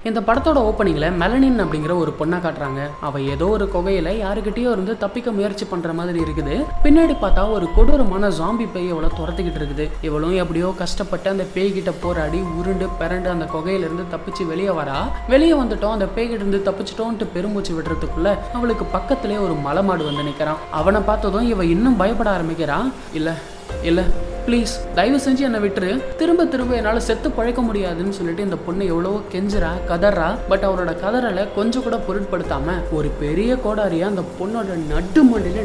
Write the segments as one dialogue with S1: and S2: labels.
S1: இந்த படத்தோட ஓப்பனிங்ல மெலனின் அப்படிங்கிற ஒரு பொண்ணை காட்டுறாங்க. அவ ஏதோ ஒரு குகையில யாருக்கிட்டயோ இருந்து தப்பிக்க முயற்சி பண்ற மாதிரி இருக்குது. பின்னாடி பார்த்தா ஒரு கொடூரமான ஜாம்பி பேய் இவளை துரத்திக்கிட்டு இருக்குது. இவளும் எப்படியோ கஷ்டப்பட்டு அந்த பேய்கிட்ட போராடி உருண்டு பிறண்டு அந்த குகையில இருந்து தப்பிச்சு வெளியே வரா. வெளியே வந்துட்டோம், அந்த பேய்கிட்ட இருந்து தப்பிச்சிட்டோன்ட்டு பெருமூச்சு விடுறதுக்குள்ள அவளுக்கு பக்கத்திலே ஒரு மலை மாடு வந்து நிற்கிறான். அவனை பார்த்ததும் இவ இன்னும் பயப்பட ஆரம்பிக்கிறான். இல்ல ப்ளீஸ் தயவு செஞ்சு என்னை விட்டுரு, திரும்ப திரும்ப என்னால் செத்து பழைக்க முடியாதுன்னு சொல்லிட்டு இந்த பொண்ணு எவ்வளவோ கெஞ்சுறா கதறா. பட் அவரோட கதறலை கொஞ்சம் கூட பொருட்படுத்தாம ஒரு பெரிய கோடாரியா அந்த பொண்ணோட நட்டு மண்டியில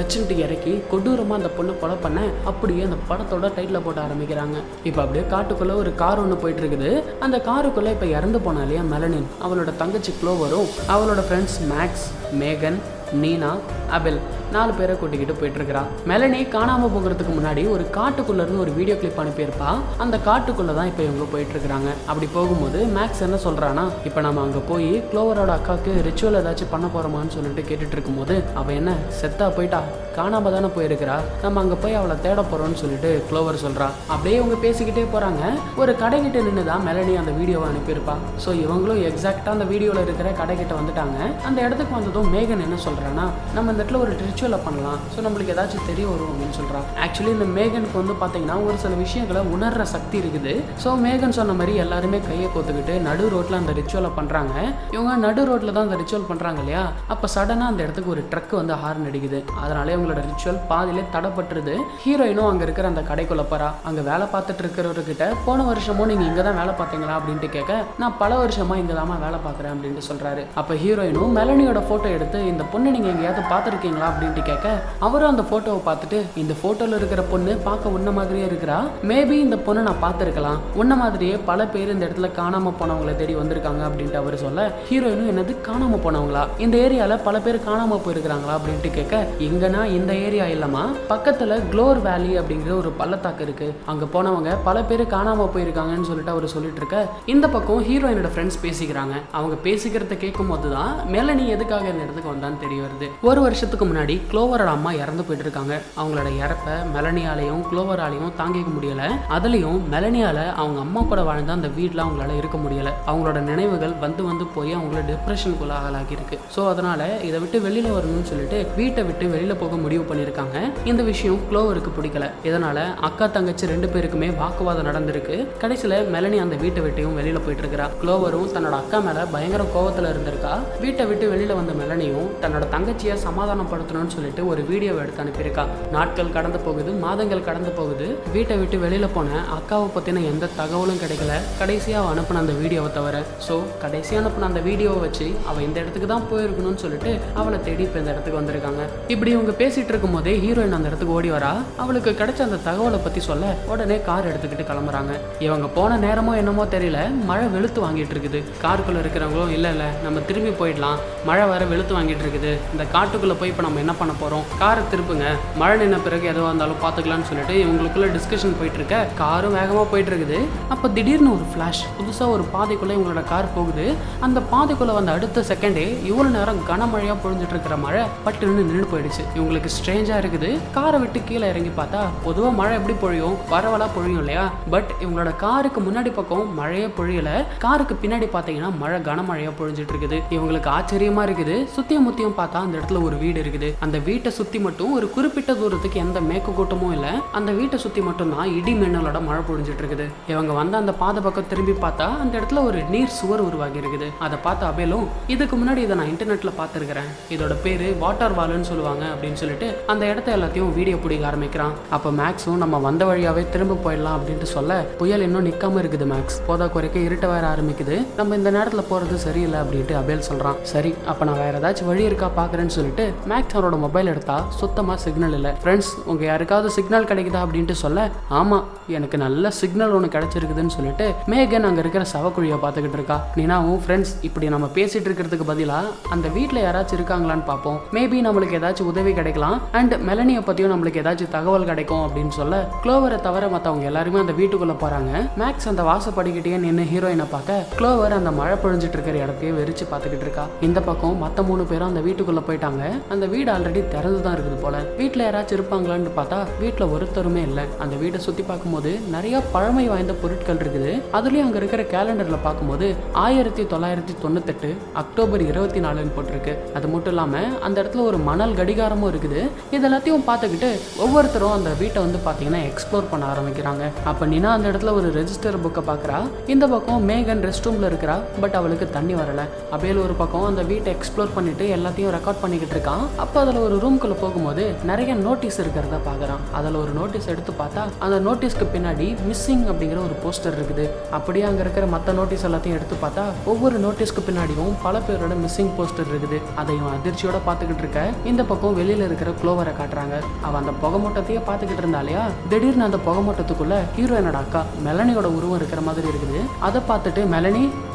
S1: நச்சுன்ட்டு இறக்கி கொடூரமா அந்த பொண்ணை கொலை பண்ண அப்படியே அந்த படத்தோட டைட்டில் போட்டு ஆரம்பிக்கிறாங்க. இப்போ அப்படியே காட்டுக்குள்ள ஒரு கார் ஒன்று போயிட்டு இருக்குது. அந்த காருக்குள்ள இப்போ இறந்து போனா இல்லையா மெலனின், அவளோட தங்கச்சி க்ளோவரும் அவளோட ஃப்ரெண்ட்ஸ் மேக்ஸ், மேகன், நீனா, அபெல் 4 பேரை கூட்டிக்கிட்டு போயிட்டு இருக்கிறா. மெலனி காணாம போகிறதுக்கு முன்னாடி ஒரு காட்டுக்குள்ள இருந்து ஒரு வீடியோ கிளிப் அனுப்பியிருப்பா. அந்த காட்டுக்குள்ள தான் இப்போ இவங்க போயிட்டு இருக்கிறாங்க. அப்படி போகும்போது மேக்ஸ் என்ன சொல்றானா, இப்போ நம்ம அங்கே போய் க்ளோவரோட அக்காவுக்கு ரிச்சுவல் ஏதாச்சும் பண்ண போறோமான்னு சொல்லிட்டு கேட்டுட்டு இருக்கும்போது அவ என்ன செத்தா போயிட்டா, காணாம தானே போயிருக்கிறா, நம்ம அங்கே போய் அவளை தேட போறோம்னு சொல்லிட்டு க்ளோவர் சொல்றா. அப்படியே இவங்க பேசிக்கிட்டே போறாங்க. ஒரு கடைகிட்ட நின்று தான் மெலனி அந்த வீடியோவை அனுப்பியிருப்பா. ஸோ இவங்களும் எக்ஸாக்டா அந்த வீடியோவில் இருக்கிற கடைகிட்ட வந்துட்டாங்க. அந்த இடத்துக்கு வந்ததும் மேகன் என்ன சொல்றான்னா, நம்ம இந்த இடத்துல ஒரு ரிச்சுவலை பண்ணலாம், ஸோ நம்மளுக்கு ஏதாச்சும் தெரிய வரும் அப்படின்னு சொல்கிறான். ஆக்சுவலி இந்த மேகனுக்கு வந்து பார்த்தீங்கன்னா ஒரு சில விஷயங்களை உணர்ற சக்தி இருக்குது. ஸோ மேகன் சொன்ன மாதிரி எல்லாருமே கையை கோத்துக்கிட்டு நடு ரோட்டில் அந்த ரிச்சுவலை பண்ணுறாங்க. இவங்க நடு ரோட்டில் தான் அந்த ரிச்சுவல் பண்ணுறாங்க இல்லையா, அப்போ சடனாக அந்த இடத்துக்கு ஒரு ட்ரக் வந்து ஹார்ன் அடிக்குது. அதனால இவங்களோட ரிச்சுவல் பாதியிலே தடப்பட்டுருது. ஹீரோயினும் அங்கே இருக்கிற அந்த கடைக்குள்ள போறா. அங்கே வேலை பார்த்துட்டு இருக்கிறவர்கிட்ட போன வருஷமும் நீங்கள் இங்கே தான் வேலை பார்த்தீங்களா அப்படின்ட்டு கேட்க, நான் பல வருஷமாக இங்கே தான் வேலை பார்க்குறேன் அப்படின்ட்டு சொல்கிறாரு. அப்போ ஹீரோயினும் மெலனியோட ஃபோட்டோ எடுத்து இந்த பொண்ணு நீங்கள் எங்கேயாவது பார்த்துருக்கீங்களா அப்படின்ட்டு கேட்க, அவரும் அந்த போட்டோவை பார்த்துட்டு இந்த போட்டோல இருக்கிற பொண்ணு பார்க்க உன்ன மாதிரியே இருக்கிறா, மேபி இந்த பொண்ணு நான் பார்த்துருக்கலாம், உன்ன மாதிரியே பல பேர் இந்த இடத்துல காணாம போனவங்களை தேடி வந்திருக்காங்க அப்படின்ட்டு அவர் சொல்ல, ஹீரோயினும் என்னது காணாம போனவங்களா, இந்த ஏரியால பல பேர் காணாம போயிருக்கிறாங்களா அப்படின்ட்டு கேட்க, எங்கன்னா இந்த ஏரியா இல்லமா பக்கத்துல க்ளோர் வேலி அப்படிங்கிற ஒரு பள்ளத்தாக்கு இருக்கு, அங்க போனவங்க பல பேர் காணாம போயிருக்காங்கன்னு சொல்லிட்டு அவர் சொல்லிட்டு இருக்க, இந்த பக்கம் ஹீரோயினோட ஃப்ரெண்ட்ஸ் பேசிக்கிறாங்க. அவங்க பேசிக்கிறத கேட்கும் போது தான் மெலனி எதுக்காக இந்த இடத்துக்கு வந்தான்னு தெரிய வருது. ஒரு வருஷத்துக்கு முன்னாடி க்ளோவரோட அம்மா இறந்து போயிட்டு இருக்காங்க. அவங்களோட இறப்ப மெலனியாலையும் க்ளோவராலையும் தாங்கிக்க முடியல. அதுலயும் மெலனியால அவங்க அம்மா கூட வாழ்ந்த அந்த வீட்டில் அவங்களால இருக்க முடியல. அவங்களோட நினைவுகள் வந்து போய் அவங்கள டிப்ரெஷனுக்குள்ள ஆளாகி இருக்கு. ஸோ அதனால இதை விட்டு வெளியில வரணும்னு சொல்லிட்டு வீட்டை விட்டு வெளியில போக முடிவு பண்ணியிருக்காங்க. இந்த விஷயம் க்ளோவருக்கு பிடிக்கல. இதனால அக்கா தங்கச்சி 2 பேருக்குமே வாக்குவாதம் நடந்திருக்கு. கடைசியில மெலனி அந்த வீட்டை விட்டையும் வெளியில போயிட்டு இருக்கிறா. க்ளோவரும் தன்னோட அக்கா மேல பயங்கர கோவத்துல இருந்திருக்கா. வீட்டை விட்டு வெளியில வந்த மெலனியும் தன்னோட தங்கச்சியை சமாதானப்படுத்தணும்னு சொல்லிட்டு ஒரு வீடியோவை எடுத்து அனுப்பியிருக்கா. நாட்கள் கடந்து போகுது, மாதங்கள் கடந்து போகுது. வீட்டை விட்டு வெளியில போன அக்காவை பத்தின எந்த தகவலும் கிடைக்கல. கடைசியா அவ அனுப்பின அந்த வீடியோவை தவிர. ஸோ கடைசியா அனுப்பின அந்த வீடியோவை வச்சு அவ இந்த இடத்துக்கு தான் போயிருக்கணும்னு சொல்லிட்டு அவளை தேடி இப்போ இந்த இடத்துக்கு வந்திருக்காங்க. இப்படி இவங்க பேசிட்டு இருக்கும் போதே ஹீரோயின் அந்த இடத்துக்கு ஓடி வரா. அவளுக்கு கிடைச்ச அந்த தகவலை பத்தி சொல்ல உடனே கார் எடுத்துக்கிட்டு கிளம்புறாங்க. இவங்க போன நேரமோ என்னமோ தெரியல, மழை வெளுத்து வாங்கிட்டு இருக்குது. காருக்குள்ள இருக்கிறவங்களும் இல்ல நம்ம திரும்பி போயிடலாம், மழை வர வெளுத்து வாங்கிட்டு இருக்குது, இந்த காட்டுக்குள்ள போய் இப்போ நம்ம என்ன பண்ண போறோம், காரை திருப்புங்க, மழை நின்ன பிறகு எதுவாக இருந்தாலும் பார்த்துக்கலாம்னு சொல்லிட்டு இவங்களுக்குள்ள டிஸ்கஷன் போயிட்டு இருக்க. காரும் வேகமாக போயிட்டு இருக்குது. அப்போ திடீர்னு ஒரு ஃப்ளாஷ், புதுசாக ஒரு பாதைக்குள்ளே இவங்களோட கார் போகுது. அந்த பாதைக்குள்ளே வந்த அடுத்த செகண்டே இவ்வளோ நேரம் கனமழையாக பொழிஞ்சிட்டு இருக்கிற மழை பட்டுன்னு நின்று போயிடுச்சு. இவங்களுக்கு ஸ்ட்ரேஞ்சாக இருக்குது. காரை விட்டு கீழே இறங்கி பார்த்தா பொதுவாக மழை எப்படி பொழியும், வரவலா பொழியும் இல்லையா, பட் இவங்களோட காருக்கு முன்னாடி பக்கம் மழையே பொழியல. காருக்கு பின்னாடி பார்த்தீங்கன்னா மழை கனமழையாக பொழிஞ்சிட்டு இருக்குது. இவங்களுக்கு ஆச்சரியமா இருக்குது. சுத்தியும் முத்தியும் பார்த்தா அந்த இடத்துல ஒரு வீடு இருக்குது. அந்த வீட்டை சுத்தி மட்டும் ஒரு குறிப்பிட்ட தூரத்துக்கு எந்த மேற்கு கூட்டமும் இல்லை. அந்த வீட்டை சுத்தி மட்டும் தான் இடி மின்னலோட மழை பொழிஞ்சிட்டு இருக்குது. இவங்க வந்து அந்த பாதை பக்கம் திரும்பி பார்த்தா அந்த இடத்துல ஒரு நீர் சுவர் உருவாகி இருக்குது. அதை பார்த்து அபேலும், இதுக்கு முன்னாடி இதை நான் இன்டர்நெட்ல பார்த்துருக்கிறேன், இதோட பேரு வாட்டர் வால்னு சொல்லுவாங்க அப்படின்னு சொல்லிட்டு அந்த இடத்த எல்லாத்தையும் வீடியோ பிடிக்க ஆரம்பிக்கிறான். அப்போ மேக்ஸும் நம்ம வந்த வழியாவே திரும்ப போயிடலாம் அப்படின்ட்டு சொல்ல, புயல் இன்னும் நிக்காம இருக்குது மேக்ஸ், போதா குறைக்க இருட்ட வேற ஆரம்பிக்குது, நம்ம இந்த நேரத்துல போறது சரியில்லை அப்படின்ட்டு அபேல் சொல்றான். சரி அப்ப நான் வேற ஏதாச்சும் வழி இருக்கா பாக்குறேன்னு சொல்லிட்டு மேக்ஸ் அவரோட மொபைல் எடுத்தா சுத்தமா சிக்னல் இல்லை. ஃப்ரெண்ட்ஸ் உங்க யாருக்காவது சிக்னல் கிடைக்குதா அப்படின்ட்டு சொல்ல, ஆமா எனக்கு நல்ல சிக்னல் ஒன்று கிடைச்சிருக்குதுன்னு சொல்லிட்டு மேகன் அங்க இருக்கிற சவக்குழியை பார்த்துக்கிட்டு இருக்கா. நீனாவும் ஃப்ரெண்ட்ஸ் இப்படி நம்ம பேசிட்டு இருக்கிறதுக்கு பதிலா அந்த வீட்டில் யாராச்சும் இருக்காங்களான்னு பார்ப்போம், மேபி நம்மளுக்கு ஏதாச்சும் உதவி கிடைக்கலாம் அண்ட் மெலனியை பத்தியும் நம்மளுக்கு ஏதாச்சும் தகவல் கிடைக்கும் அப்படின்னு சொல்ல, க்ளோவரை தவிர மற்றவங்க எல்லாருமே அந்த வீட்டுக்குள்ள போறாங்க. மேக்ஸ் அந்த வாசப்படிக்கிட்டே நின்று ஹீரோயினை பார்க்க, க்ளோவர் அந்த மழை பொழிஞ்சிட்டு இருக்கிற இடத்தையே வெறிச்சு பார்த்துக்கிட்டு இருக்கா. இந்த பக்கம் மற்ற 3 பேரும் அந்த வீட்டுக்குள்ள போயிட்டாங்க. அந்த வீடு ஆல்ரெடி திறந்து தான் இருக்குது போல. வீட்டில் யாராச்சும் இருப்பாங்களான்னு பார்த்தா வீட்டில் ஒருத்தருமே இல்லை. அந்த வீட்டை சுற்றி பார்க்கும்போது நிறைய பழமை வாய்ந்த பொருட்கள் இருக்குது. அதுலேயும் அங்கே இருக்கிற கேலண்டரில் பார்க்கும்போது 1998 அக்டோபர் 24 போட்டிருக்கு. அது மட்டும் இல்லாமல் அந்த இடத்துல ஒரு மணல் கடிகாரமும் இருக்குது. இது எல்லாத்தையும் பார்த்துக்கிட்டு ஒவ்வொருத்தரும் அந்த வீட்டை வந்து பார்த்தீங்கன்னா எக்ஸ்ப்ளோர் பண்ண ஆரம்பிக்கிறாங்க. அப்போ நீனா அந்த இடத்துல ஒரு ரெஜிஸ்டர் புக்கை பார்க்குறா. இந்த பக்கம் மேகன் ரெஸ்ட் ரூமில் இருக்கிறா. பட் அவளுக்கு தண்ணி வரல. அப்படியே ஒரு பக்கம் அந்த வீட்டை எக்ஸ்ப்ளோர் பண்ணிட்டு எல்லாத்தையும் ரெக்கார்ட் பண்ணிக்கிட்டு இருக்கான். அப்போ அதில் ஒரு ரூம்குள்ளே போகும்போது நிறைய நோட்டீஸ் இருக்கிறத பார்க்குறான். அதில் ஒரு நோட்டீஸ் எடுத்து பார்த்தா அந்த நோட்டீஸ்க்கு பின்னாடி மிஸ்ஸிங் அப்படிங்கிற ஒரு போஸ்டர் இருக்குது. அப்படியே அங்கே இருக்கிற மற்ற நோட்டீஸ் எல்லாத்தையும் எடுத்து பார்த்தா ஒவ்வொரு நோட்டீஸ்க்கு பின்னாடியும் பல பேரோட மிஸ்ஸிங் போஸ்டர் இருக்குது. அதையும் அதிர்ச்சியோட பார்த்துக்கிட்டு இருக்க இந்த பக்கம் வெளியில இருக்கிற க்ளோவரை காட்டுறாங்க. அவன் அந்த புகை மூட்டத்தையே பார்த்துக்கிட்டு இருந்தாலையா, திடீர்னு அந்த புகை மூட்டத்துக்குள்ள ஹீரோயினோட அக்கா மெலனியோட உருவம் இருக்கிற மாதிரி இருக்குது. அதை பார்த்துட்டு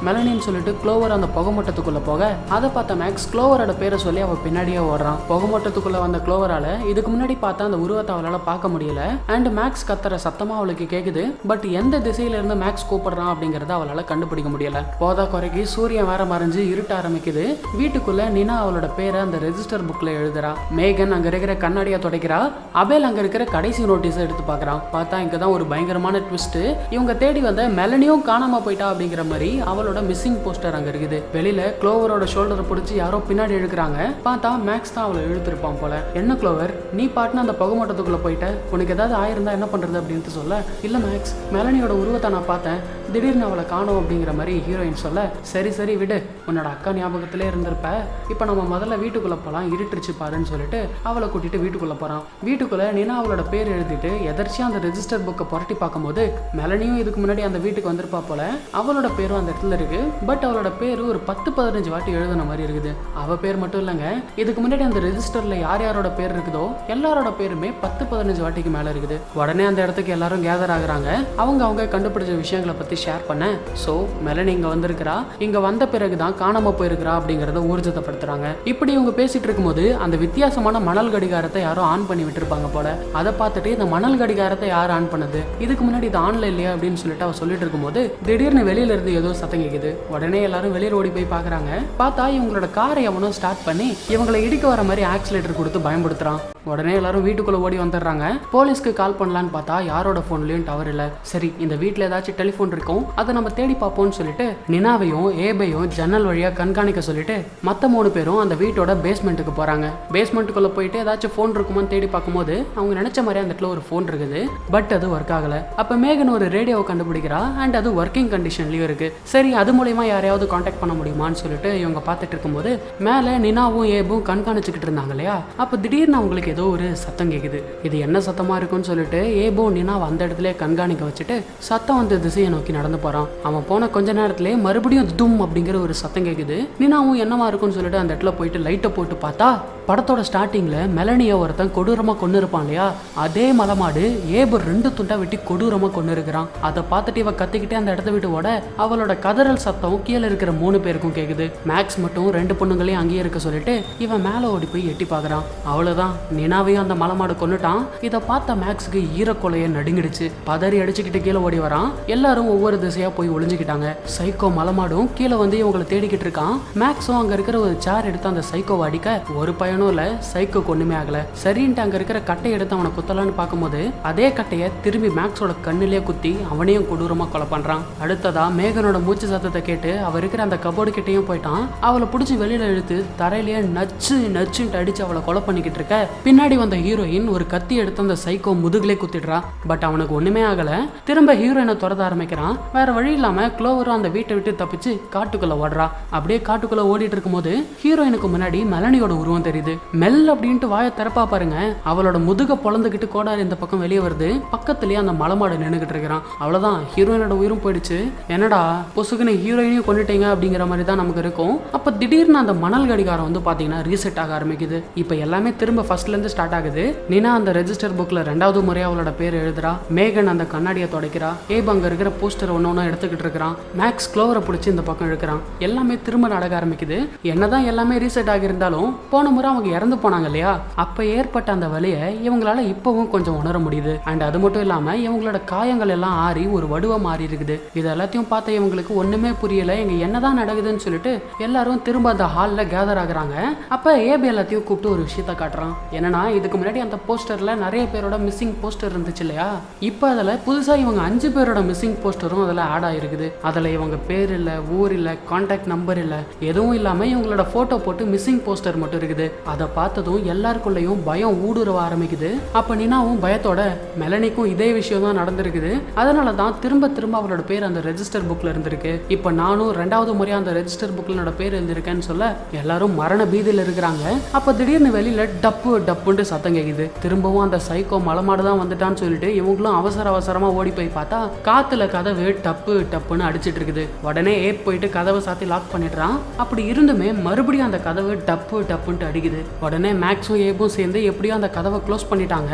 S1: மெலனின்னு சொல்லிட்டு க்ளோவர் அந்த புகை மூட்டத்துக்குள்ள போக அதை பார்த்த மேக்ஸ் க்ளோவரோட பேரை சொல்லி அவ பின்னாடியே ஓடுறான். புகை மூட்டத்துக்குள்ள வந்த க்ளோவரால இதுக்கு முன்னாடி பார்த்தா அந்த உருவத்தை அவளால பார்க்க முடியல. அண்ட் மேக்ஸ் கத்துற சத்தமா அவளுக்கு கேக்குது. பட் எந்த திசையில இருந்து மேக்ஸ் கூப்பிடுறான் அப்படிங்கறத அவளால கண்டுபிடிக்க முடியல. போதா குறைக்கு சூரியன் வேற மறைஞ்சு இருட்ட ஆரம்பிக்குது. வீட்டுக்குள்ள நினா அவளோட பேரை அந்த ரெஜிஸ்டர் புக்ல எழுதுறா. மேகன் அங்க இருக்கிற கண்ணாடியை துடைக்கிறா. அபேல் அங்க இருக்கிற கடைசி நோட்டீஸை எடுத்து பார்க்கறான். பார்த்தா இங்கதான் ஒரு பயங்கரமான ட்விஸ்ட். இவங்க தேடி வந்த மெலனியும் காணாம போயிட்டா அப்படிங்கிற மாதிரி அவளோட மிஸ்ஸிங் போஸ்டர் அங்க இருக்குது. வெளியில க்ளோவரோட ஷோல்டரை பிடிச்சி யாரோ பின்னாடி இழுக்கிறாங்க. பார்த்தா மேக்ஸ் தான் அவளை இழுத்திருப்பான் போல. என்ன க்ளோவர், நீ பாட்டுன்னு அந்த புகமூட்டத்துக்குள்ள போயிட்ட, உனக்கு ஏதாவது ஆயிருந்தா என்ன பண்றது அப்படின்ட்டு சொல்ல, இல்ல மேக்ஸ், மெலனியோட உருவத்தை நான் பார்த்தேன், திடீர்னு அவளை காணோம் அப்படிங்கிற மாதிரி ஹீரோயின் சொல்ல, சரி விடு, உன்னோட அக்கா ஞாபகத்திலே இருந்திருப்ப, இப்போ நம்ம முதல்ல வீட்டுக்குள்ள போகலாம், இருட்டுச்சு பாருன்னு சொல்லிட்டு அவளை கூட்டிட்டு வீட்டுக்குள்ள போறான். வீட்டுக்குள்ள நினா அவளோட பேர் எழுதிட்டு எதர்ச்சியா அந்த ரெஜிஸ்டர் புக்கை புரட்டி பார்க்கும்போது மெலனியும் இதுக்கு முன்னாடி அந்த வீட்டுக்கு வந்திருப்பா போல. அவளோட பேரும் அந்த இடத்துல இருக்கு. பட் அவளோட பேரு ஒரு 10-15 வாட்டி எழுதின மாதிரி இருக்குது. அவ பேர் மட்டும் இல்லைங்க, இதுக்கு முன்னாடி அந்த ரெஜிஸ்டர்ல யார் யாரோட பேர் இருக்குதோ எல்லாரோட பேருமே 10-15 வாட்டிக்கு மேல இருக்குது. உடனே அந்த இடத்துக்கு எல்லாரும் கேதர் ஆகுறாங்க. அவங்க கண்டுபிடிச்ச விஷயங்களை பத்தி ஷேர் பண்ண. சோ மெலனி இங்க வந்திருக்கிறா, இங்க வந்த பிறகுதான் காணாம போயிருக்கிறா அப்படிங்கறத ஊர்ஜிதப்படுத்துறாங்க. இப்படி இவங்க பேசிட்டு இருக்கும்போது அந்த வித்தியாசமான மணல் கடிகாரத்தை யாரும் ஆன் பண்ணி விட்டுருப்பாங்க போல. அதை பார்த்துட்டு இந்த மணல் கடிகாரத்தை யார் ஆன் பண்ணது, இதுக்கு முன்னாடி இது ஆன்ல இல்லையா அப்படின்னு சொல்லிட்டு அவ சொல்லிட்டு இருக்கும்போது திடீர்னு வெளியில இருந்து ஏதோ சத்தம் கேக்குது. உடனே எல்லாரும் வெளியில ஓடி போய் பாக்குறாங்க. பார்த்தா இவங்களோட காரை எவனோ ஸ்டார்ட் பண்ணி இவங்களை இடிக்க வர மாதிரி ஆக்சிலேட்டர் கொடுத்து பயன்படுத்துறான். உடனே எல்லாரும் வீட்டுக்குள்ள ஓடி வந்துடுறாங்க. போலீஸ்க்கு கால் பண்ணலான்னு பார்த்தா யாரோட போன்லயும் டவர் இல்ல. சரி, இந்த வீட்டுல ஏதாச்சும் டெலிபோன் இருக்கும், அதை நம்ம தேடி பார்ப்போம்னு சொல்லிட்டு நினாவையும் ஏபையும் ஜன்னல் வழியா கண்காணிக்க சொல்லிட்டு மத்த 3 பேரும் அந்த வீட்டோட பேஸ்மெண்ட்டுக்கு போறாங்க. பேஸ்மெண்ட்டுக்குள்ள போயிட்டு ஏதாச்சும் போன் இருக்குமான்னு தேடி பார்க்கும்போது அவங்க நினைச்ச மாதிரி அந்த இடத்துல ஒரு போன் இருக்குது. பட் அது ஒர்க் ஆகல. அப்ப மேகன் ஒரு ரேடியோவை கண்டுபிடிக்கிறா. அண்ட் அது ஒர்க்கிங் கண்டிஷன்லயும் இருக்கு. சரி, அது மூலமா யாரையாவது கான்டாக்ட் பண்ண முடியுமான்னு சொல்லிட்டு இவங்க பார்த்துட்டு இருக்கும்போது மேல நினாவும் ஏபும் கண்காணிச்சுக்கிட்டு இருந்தாங்க இல்லையா, அப்ப திடீர்னு அவங்களுக்கு ஏதோ ஒரு சத்தம் கேக்குது. இது என்ன சத்தமா இருக்குன்னு சொல்லிட்டு ஏபோ நினாவை அந்த இடத்துல கண்காணிக்க வச்சுட்டு சத்தம் வந்த திசையை நோக்கி நடந்து போறான். அவன் போன கொஞ்ச நேரத்திலே மறுபடியும் தும் அப்படிங்கிற ஒரு சத்தம் கேக்குது. நினாவும் என்னவா இருக்குன்னு சொல்லிட்டு அந்த இடத்துல போயிட்டு லைட்டை போட்டு பார்த்தா படத்தோட ஸ்டார்டிங்ல மெலனியை ஒருத்தன் கொடூரமா கொண்டு இருப்பான் இல்லையா, அதே மலமாடு ஏபு 2 துண்டா வெட்டி கொடூரமா கொண்டு இருக்கிறான். அதை பார்த்துட்டு இவ கத்திக்கிட்டே அந்த இடத்த விட்டு ஓட அவளோட கதறல் சத்தம் கீழே இருக்கிற 3 பேருக்கும் கேக்குது. மேக்ஸ் மட்டும் 2 பொண்ணுங்களையும் அங்கேயே இருக்க சொல்லிட்டு இவன் மேல ஓடி போய் எட்டி பாக்குறான். அவ்வளவுதான், நினாவையும் அந்த மலமாடு கொண்டுட்டான். இதை பார்த்த மேக்ஸுக்கு ஈரக்கொலைய நடுங்கிடுச்சு. பதறி அடிச்சுக்கிட்டு கீழே ஓடி வரான். எல்லாரும் ஒவ்வொரு திசையா போய் ஒளிஞ்சுக்கிட்டாங்க. சைக்கோ மலமாடும் கீழே வந்து இவங்களை தேடிக்கிட்டு இருக்கான். மேக்ஸும் அங்க இருக்கிற ஒரு சேர் எடுத்து அந்த சைக்கோவை அடிக்க ஒரு பயனும் இல்ல, சைக்கோக்கு ஒண்ணுமே ஆகல. சரின்ட்டு அங்க இருக்கிற கட்டையை எடுத்து அவனை குத்தலான்னு பார்க்கும்போது அதே கட்டையை திரும்பி மேக்ஸோட கண்ணிலேயே குத்தி அவனையும் கொடூரமா கொலை பண்றான். அடுத்ததா மேகனோட மூச்சு சத்தத்தை கேட்டு அவ இருக்கிற அந்த கபோர்டு கிட்டையும் போயிட்டான். அவளை பிடிச்சி வெளியில இழுத்து தரையிலேயே நச்சுன்ட்டு அடிச்சு அவளை கொலை பண்ணிக்கிட்டு இருக்க பின்னாடி வந்த ஹீரோயின் ஒரு கத்தி எடுத்து அந்த சைக்கோ முதுகுலே குத்திடுறா. பட் அவனுக்கு ஒண்ணுமே ஆகல. திரும்ப ஹீரோயினை துரத்த ஆரம்பிக்கிறான். வேற வழி இல்லாம க்ளோவரும் அந்த வீட்டை விட்டு தப்பிச்சு காட்டுக்குள்ள ஓடுறா. அப்படியே காட்டுக்குள்ள ஓடிட்டு இருக்கும்போது ஹீரோயினுக்கு முன்னாடி மெலனியோட உருவம் தெரியுது. மெல் அப்படின்ட்டு வாயை திறப்பா பாருங்க, அவளோட முதுக பொழந்துக்கிட்டு கோடாரி இந்த பக்கம் வெளியே வருது. பக்கத்துலயே அந்த மலமாடு நின்னுகிட்டு இருக்கிறான். அவ்வளவுதான், ஹீரோயினோட உயிரும் போயிடுச்சு. என்னடா பொசுக்குன்னு ஹீரோயினையும் கொண்டுட்டீங்க அப்படிங்கிற மாதிரி தான் நமக்கு இருக்கும். அப்ப திடீர்னு அந்த மணல் கடிகாரம் வந்து பாத்தீங்கன்னா ரீசெட் ஆக ஆரம்பிக்குது. இப்ப எல்லாமே திரும்ப ஃபர்ஸ்ட்ல இருந்து ஸ்டார்ட் ஆகுது. நினா அந்த ரெஜிஸ்டர் புக்ல 2வது முறையா அவளோட பேர் எழுதுறா. மேகன் அந்த கண்ணாடியை துடைக்கிறா. ஏப் அங்க இருக்கிற போஸ்டர் ஒன்னொன்னு எடுத்துக்கிட்டு இருக்கிறான். மேக்ஸ் க்ளோவரை பிடிச்சி இந்த பக்கம் இழுக்கிறான். எல்லாமே திரும்ப நடக்க ஆரம்பிக்குது. என்னதான் எல்லாமே ரீசெட் ஆகியிருந்தாலும் போன முறை அவங்க இறந்து போனாங்க இல்லையா, அப்ப ஏற்பட்ட அந்த வலியை இவங்களால இப்பவும் கொஞ்சம் உணர முடியுது. அண்ட் அது மட்டும் இல்லாம இவங்களோட காயங்கள் எல்லாம் ஆறி ஒரு வடுவா மாறி இருக்குது. இது எல்லாத்தையும் பார்த்த இவங்களுக்கு ஒண்ணுமே புரியல, இங்க என்னதான் நடக்குதுன்னு சொல்லிட்டு எல்லாரும் திரும்ப அந்த ஹால்ல கேதர் ஆகுறாங்க. அப்ப ஏபி எல்லாத்தையும் கூப்பிட்டு ஒரு விஷயத்த காட்டுறான். என்னன்னா, இதுக்கு முன்னாடி அந்த போஸ்டர்ல நிறைய பேரோட மிஸ்ஸிங் போஸ்டர் இருந்துச்சு இல்லையா, இப்ப அதுல புதுசா இவங்க 5 பேரோட மிஸ்ஸிங் போஸ்டரும் அதுல ஆட் ஆயிருக்குது. அதுல இவங்க பேர் இல்ல, ஊர் இல்ல, கான்டாக்ட் நம்பர் இல்ல, எதுவும் இல்லாம இவங்களோட போட்டோ போட்டு மிஸ்ஸிங் போஸ்டர் மட்டும் இருக்குது. அதை பார்த்ததும் எல்லாருக்குள்ளயும் பயம் ஊடுருவ ஆரம்பிக்குது. அப்ப நினாவும் பயத்தோட மெலனிக்கும் இதே விஷயம் தான் நடந்திருக்குது, அதனாலதான் திரும்ப திரும்ப அவளோட பேர் அந்த ரெஜிஸ்டர் புக்ல இருந்திருக்கு. இப்ப நானும் 2வது முறையா அந்த ரெஜிஸ்டர் புக்ல என்னோட பேர் எழுந்திருக்கேன்னு சொல்ல எல்லாரும் மரண பீதியில இருக்கிறாங்க. அப்ப திடீர்னு வெளியில டப்பு டப்புன்னு சத்தம் கேக்குது. திரும்பவும் அந்த சைக்கோ மலமாடு தான் வந்துட்டான்னு சொல்லிட்டு இவங்களும் அவசர அவசரமா ஓடி போய் பார்த்தா காத்துல கதவு டப்பு டப்புன்னு அடிச்சிட்டு இருக்குது. உடனே ஏப் போயிட்டு கதவை சாத்தி லாக் பண்ணிடுறான். அப்படி இருந்துமே மறுபடியும் அந்த கதவு டப்பு டப்புன்ட்டு அடிக்குது. உடனே மேக்ஸும் ஏப்பும் சேர்ந்து எப்படியோ அந்த கதவை க்ளோஸ் பண்ணிட்டாங்க.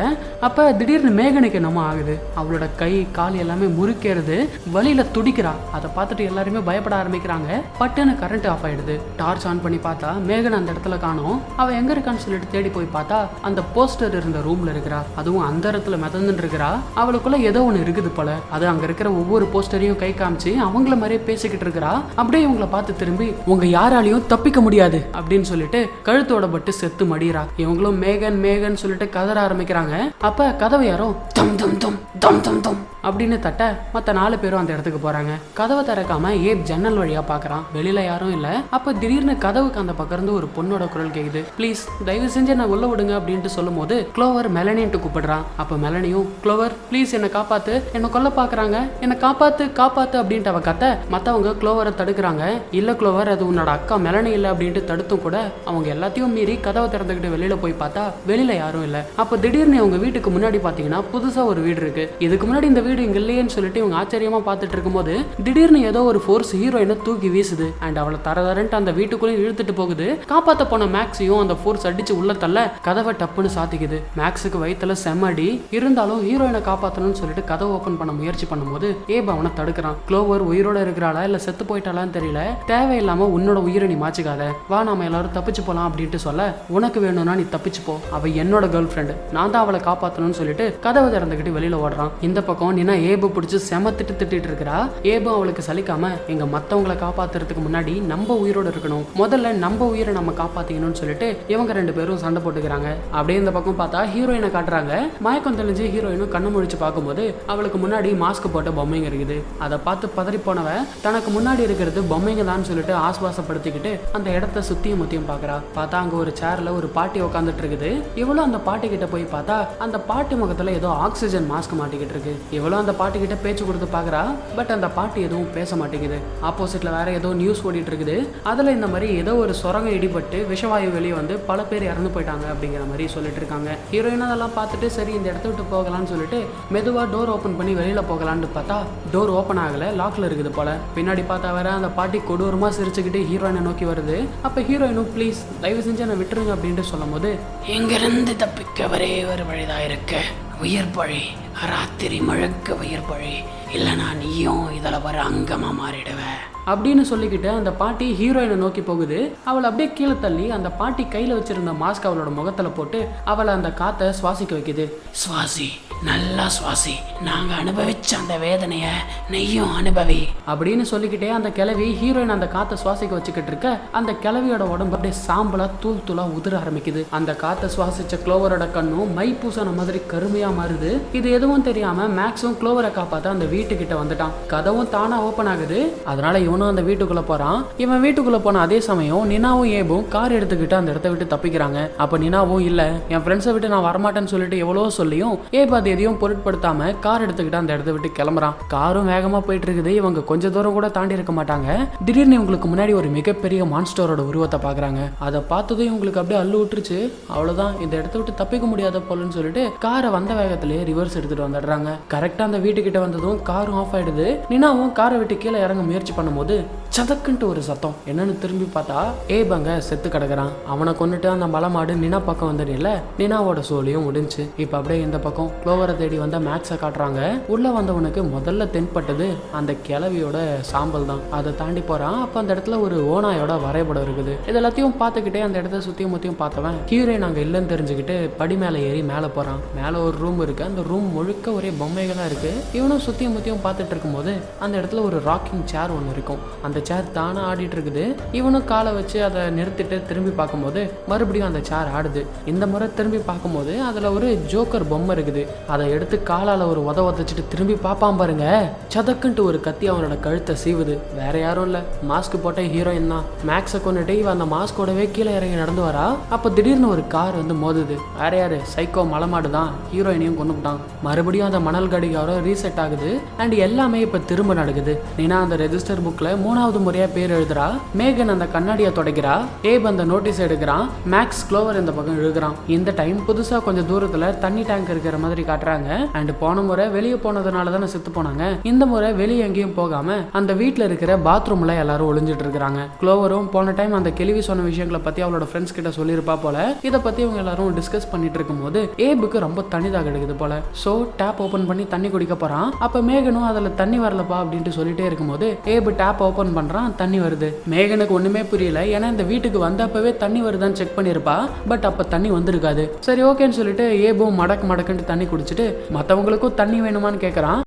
S1: அப்ப திடீர்னு மேகனுக்கு என்னமோ ஆகுது. அவளோட கை கால் எல்லாமே முறுக்கிறது, வலியில துடிக்கிறா. அதை பார்த்துட்டு எல்லாருமே பயப்பட ஆரம்பிக்கிறாங்க. பட்டுன்னு கரண்ட் ஆஃப் ஆயிடுது. டார்ச் ஆன் பண்ணி பார்த்தா மேகன் அந்த இடத்துல காணோம். அவ எங்க இருக்கான்னு சொல்லிட்டு தேடி போய் பார்த்தா அந்த போஸ்டர் இருந்த ரூம்ல இருக்கிறா. அதுவும் அந்த இடத்துல மிதந்துட்டு இருக்கிறா. அவளுக்குள்ள ஏதோ ஒண்ணு இருக்குது போல. அது அங்க இருக்கிற ஒவ்வொரு போஸ்டரையும் கை காமிச்சு அவங்கள மாதிரியே பேசிக்கிட்டு இருக்கிறா. அப்படியே இவங்களை பார்த்து திரும்பி உங்க யாராலையும் தப்பிக்க முடியாது அப்படின்னு சொல்லிட்டு கழுத்தோட பட்டு செத்து மடிறா. இவங்களும் மேகன் மேகன் சொல்லிட்டு கதற ஆரம்பிக்கிறாங்க. அப்ப கதவை யாரோ தம் தம் தம் தம் தம் தம் அப்படின்னு தட்ட மற்ற 4 பேரும் அந்த இடத்துக்கு போறாங்க. கதவை திறக்காம ஏப் ஜன்னல் வழியா பாக்குறான். வெளியில யாரும் இல்ல. அப்ப திடீர்னு கதவுக்கு அந்த பக்கம் இருந்து ஒரு பொண்ணோட குரல் கேக்குது. ப்ளீஸ் தயவு செஞ்சு என்ன உள்ள விடுங்க அப்படின்ட்டு சொல்லும் போது க்ளோவர் மெலனின்ட்டு கூப்பிடுறான். அப்ப மெலனியும் க்ளோவர் ப்ளீஸ் என்ன காப்பாத்து, என்ன கொல்ல பாக்குறாங்க, என்ன காப்பாத்து காப்பாத்து அப்படின்ட்டு அவ கத்த மத்தவங்க க்ளோவரை தடுக்கிறாங்க. இல்ல க்ளோவர், அது உன்னோட அக்கா மெலனி இல்ல அப்படின்ட்டு தடுத்தும் கூட அவங்க எல்லாத்தையும் மீறி கதவை திறந்துக்கிட்டு வெளியில போய் பார்த்தா வெளியில யாரும் இல்ல. அப்ப திடீர்னு அவங்க வீட்டுக்கு முன்னாடி பாத்தீங்கன்னா புதுசா ஒரு வீடு இருக்கு. இதுக்கு முன்னாடி இந்த வீடு இங்க இல்லையேன்னு சொல்லிட்டு இவங்க ஆச்சரியமா பார்த்துட்டு இருக்கும்போது திடீர்னு ஏதோ ஒரு ஃபோர்ஸ் ஹீரோயினை தூக்கி வீசுது. அண்ட் அவளை தரதரன்ட்டு அந்த வீட்டுக்குள்ளே இழுத்துட்டு போகுது. காப்பாத்த போன மேக்ஸையும் அந்த ஃபோர்ஸ் அடிச்சு உள்ள தள்ள கதவை டப்புன்னு சாத்திக்குது. மேக்ஸுக்கு வயித்துல செம்மடி இருந்தாலும் ஹீரோயினை காப்பாற்றணும்னு சொல்லிட்டு கதவை ஓபன் பண்ண முயற்சி பண்ணும்போது ஏப் அவனை தடுக்கிறான். க்ளோவர் உயிரோட இருக்கிறாளா இல்ல செத்து போயிட்டாளான்னு தெரியல, தேவையில்லாம உன்னோட உயிரை நீ மாச்சிக்காத, வா நாம எல்லாரும் தப்பிச்சு போலாம் அப்படின்ட்டு சொல்ல உனக்கு வேணும்னா நீ தப்பிச்சு போ, அவ என்னோட கேர்ள் ஃப்ரெண்டு, நான் தான் அவளை காப்பாற்றணும்னு சொல்லிட்டு கதவை திறந்துக்கிட்டு வெளியில ஓடுறான். இந்த பக்கம் நீனா ஏபு பிடிச்சி செம திட்டிட்டு இருக்கிறா. ஏபு அவளுக்கு சலிக்காம எங்க மத்தவங்களை காப்பாத்துறதுக்கு முன்னாடி நம்ம உயிரோட இருக்கணும், முதல்ல நம்ம உயிரை நம்ம காப்பாத்திக்கணும்னு சொல்லிட்டு இவங்க 2 பேரும் சண்டை போட்டுக்கிறாங்க. அப்படியே இந்த பக்கம் பார்த்தா ஹீரோயினை காட்டுறாங்க. மயக்கம் தெளிஞ்சு ஹீரோயினும் கண்ணு முழிச்சு பார்க்கும்போது அவளுக்கு முன்னாடி மாஸ்க் போட்ட பொம்மைங்க இருக்குது. அதை பார்த்து பதறி போனவ தனக்கு முன்னாடி இருக்கிறது பொம்மைங்க தான் சொல்லிட்டு ஆஸ்வாசப்படுத்திக்கிட்டு அந்த இடத்த சுத்தியும் முத்தியும் பாக்குறா. பார்த்தா அங்க ஒரு சேர்ல ஒரு பாட்டி உட்காந்துட்டு இருக்குது. இவளும் அந்த பாட்டி கிட்ட போய் பார்த்தா அந்த பாட்டி முகத்துல ஏதோ ஆக்சிஜன் மாஸ்க் மாட்டிக்கிட்டு இருக்கு. இவளும் அந்த பாட்டி கிட்ட பேச்சு கொடுத்து பாக்குறா. பட் அந்த பாட்டி எதுவும் பேச மாட்டேங்குது. ஆப்போசிட்ல வேற ஏதோ நியூஸ் ஓடிட்டு இருக்குது. அதுல இந்த மாதிரி ஏதோ ஒரு சுரங்கம் இடிபட்டு விஷவாயு வெளியே வந்து பல பேர் இறந்து போயிட்டாங்க அப்படிங்கிற மாதிரி சொல்லிட்டு இருக்காங்க. ஹீரோயின் அதெல்லாம் பார்த்துட்டு சரி இந்த இடத்த விட்டு போகலான்னு சொல்லிட்டு மெதுவா டோர் ஓபன் பண்ணி வெளியில போகலான்னு பார்த்தா டோர் ஓபன் ஆகல, லாக்ல இருக்குது போல. பின்னாடி பார்த்தா வேற அந்த பாட்டி கொடூரமா சிரிச்சுக்கிட்டு ஹீரோயினை நோக்கி வருது. அப்ப ஹீரோயினும் ப்ளீஸ் தயவு செஞ்சு என்ன விட்டுருங்க அப்படின்ட்டு சொல்லும் போது எங்கிருந்து தப்பிக்க ஒரே ஒரு வழிதான் இருக்கு, உயிர் பழி, ராத்திரி முழுக்க உயிர் பழி, இல்லைனா நீயும் இதில் வர அங்கமாக மாறிடுவ அப்படின்னு சொல்லிக்கிட்டு அந்த பாட்டி ஹீரோயினை நோக்கி போகுது. அவளை அப்படியே கீழே தள்ளி அந்த பாட்டி கையில் வச்சிருந்த மாஸ்க் அவளோட முகத்தில் போட்டு அவளை அந்த காற்றை சுவாசிக்க வைக்குது. சுவாசி, நல்லா சுவாசி, நாங்க அனுபவிச்ச அந்த வேதனைய நெய்யும் அனுபவி அப்படின்னு சொல்லிக்கிட்டே அந்த கிழவி ஹீரோயின் அந்த காற்றை சுவாசிக்க வச்சுக்கிட்டு இருக்க அந்த கிழவியோட உடம்பு அப்படியே சாம்பலா தூள் தூளா உதிர ஆரம்பிக்குது. அந்த காற்றை சுவாசிச்ச க்ளோவரோட கண்ணும் மை பூசன மாதிரி கருமையா மாறுது. இது எதுவும் தெரியாம மேக்ஸும் க்ளோவரை காப்பாத்த அந்த வீட்டுக்கிட்ட வந்துட்டான். கதவும் தானா ஓப்பன் ஆகுது. அதனால இவனும் அந்த வீட்டுக்குள்ள போறான். இவன் வீட்டுக்குள்ள போன அதே சமயம் நினாவும் ஏபும் கார் எடுத்துக்கிட்டு அந்த இடத்த விட்டு தப்பிக்கிறாங்க. அப்ப நினாவும் இல்ல என் ஃப்ரெண்ட்ஸை விட்டு நான் வரமாட்டேன்னு சொல்லிட்டு எவ்வளவோ சொல்லியும் ஏபு அது எதையும் பொருட்படுத்தாம கார் எடுத்துக்கிட்டு அந்த இடத்த விட்டு கிளம்புறான். காரும் வேகமா போயிட்டு இருக்குது. இவங்க கொஞ்ச தூரம் கூட தாண்டி இருக்க மாட்டாங்க. திடீர்னு இவங்களுக்கு முன்னாடி ஒரு மிகப்பெரிய மான்ஸ்டரோட உருவத்தை பாக்குறாங்க. அதை பார்த்ததும் இவங்களுக்கு அப்படியே அள்ளு விட்டுருச்சு. அவ்வளவுதான், இந்த இடத்த விட்டு தப்பிக்க முடியாத போலன்னு சொல்லிட்டு காரை வந்த வேகத்திலேயே ரிவர்ஸ் எடுத்துட்டு வந்துடுறாங்க. கரெக்டா அந்த வீட்டுக்கிட்ட வந்ததும் காரும் ஆஃப் ஆயிடுது. நினாவும் காரை விட்டு கீழே இறங்க முயற்சி பண்ணும்போது சதக்குன்ட்டு ஒரு சத்தம். என்னன்னு திரும்பி பார்த்தா ஏபங்க செத்து கிடக்குறான். அவனை கொண்டுட்டு அந்த மலைமாடு நினா பக்கம் வந்துடும்ல, நினாவோட சோழியும் முடிஞ்சு. இப்ப அப்படியே இந்த பக்கம் க்ளோவரை தேடி வந்த மேக்ஸை காட்டுறாங்க. உள்ள வந்தவனுக்கு முதல்ல தென்பட்டது அந்த கிளவியோட சாம்பல் தான். அதை தாண்டி போறான். அப்ப அந்த இடத்துல ஒரு ஓனாயோட வரைபடம் இருக்குது. இது எல்லாத்தையும் பார்த்துக்கிட்டே அந்த இடத்த சுத்தியும் முத்தியும் பார்த்தவன் ஹீரோயின் அங்க இல்லைன்னு தெரிஞ்சுக்கிட்டு படி மேல ஏறி மேல போறான். மேல ஒரு ரூம் இருக்கு. அந்த ரூம் முழுக்க ஒரே பொம்மைகளா இருக்கு. இவனும் சுத்தியும் முத்தியும் பார்த்துட்டு இருக்கும்போது அந்த இடத்துல ஒரு ராக்கிங் சேர் ஒன்று இருக்கும். அந்த சேர் தானே ஆடிட்டு இருக்குது. இவனும் காலை வச்சு அதை நிறுத்திட்டு திரும்பி பார்க்கும்போது மறுபடியும் அந்த சேர் ஆடுது. இந்த முறை திரும்பி பார்க்கும்போது அதுல ஒரு ஜோக்கர் பொம்மை இருக்குது. அதை எடுத்து காலால ஒரு உதச்சிட்டு திரும்பி பார்ப்பான் பாருங்க. சதக்குன்ட்டு ஒரு கத்தி அவனோட கழுத்தை சீவுது. வேற யாரும் இல்ல, மாஸ்க் போட்ட ஹீரோயின் தான். மேக்ஸை கொண்டுட்டு இவன் அந்த மாஸ்கோடவே கீழே இறங்கி நடந்து வரா. அப்ப திடீர்னு ஒரு கார் வந்து மோதுது. வேற யாரு, சைக்கோ மலைமாடு தான். ஹீரோயினையும் கொண்டுட்டான். மறுபடியும் அந்த மணல் கடிகார ரீசெட் ஆகுது. அண்ட் எல்லாமே இப்ப திரும்ப நடக்குது. நீனா அந்த ரெஜிஸ்டர் புக்ல 3வது முறையா பேர் எழுதுறா. மேகன் அந்த கண்ணாடியை தொடக்கிறா. ஏப் அந்த நோட்டீஸ் எடுக்கிறான். மேக்ஸ் க்ளோவர் இந்த பக்கம் எழுதுறான். இந்த டைம் புதுசா கொஞ்சம் தூரத்துல தண்ணி டேங்க் இருக்கிற மாதிரி காட்டுறாங்க. அண்ட் போன முறை வெளியே போனதுனால தானே செத்து போனாங்க. இந்த முறை வெளியே எங்கேயும் போகாம அந்த வீட்டுல இருக்கிற பாத்ரூம்ல எல்லாரும் ஒளிஞ்சிட்டு இருக்காங்க. க்ளோவரும் போன டைம் அந்த கேள்வி சொன்ன விஷயங்களை பத்தி அவளோட ஃப்ரெண்ட்ஸ் கிட்ட சொல்லியிருப்பா போல. இதை பத்தி இவங்க எல்லாரும் டிஸ்கஸ் பண்ணிட்டு இருக்கும்போது ஏபுக்கு ரொம்ப தண்ணிதாக எடுக்குது போல. சோ டேப் ஓபன் பண்ணி தண்ணி குடிக்க போறான். அப்ப மேகனும் அதுல தண்ணி வரலப்பா அப்படின்ட்டு சொல்லிட்டே இருக்கும்போது ஏபு டேப் ஓபன் பண்றான். தண்ணி வருது. மேகனுக்கு ஒண்ணுமே புரியல. ஏன்னா இந்த வீட்டுக்கு வந்தப்பவே தண்ணி வருதான்னு செக் பண்ணிருப்பா. பட் அப்ப தண்ணி வந்திருக்காது. சரி ஓகேன்னு சொல்லிட்டு ஏபும் மடக்கு மடக்குன்ட்டு தண்ணி குடிச்சிட்டு மத்தவங்களுக்கும் தண்ணி வேணுமான்னு கேட்கறான்.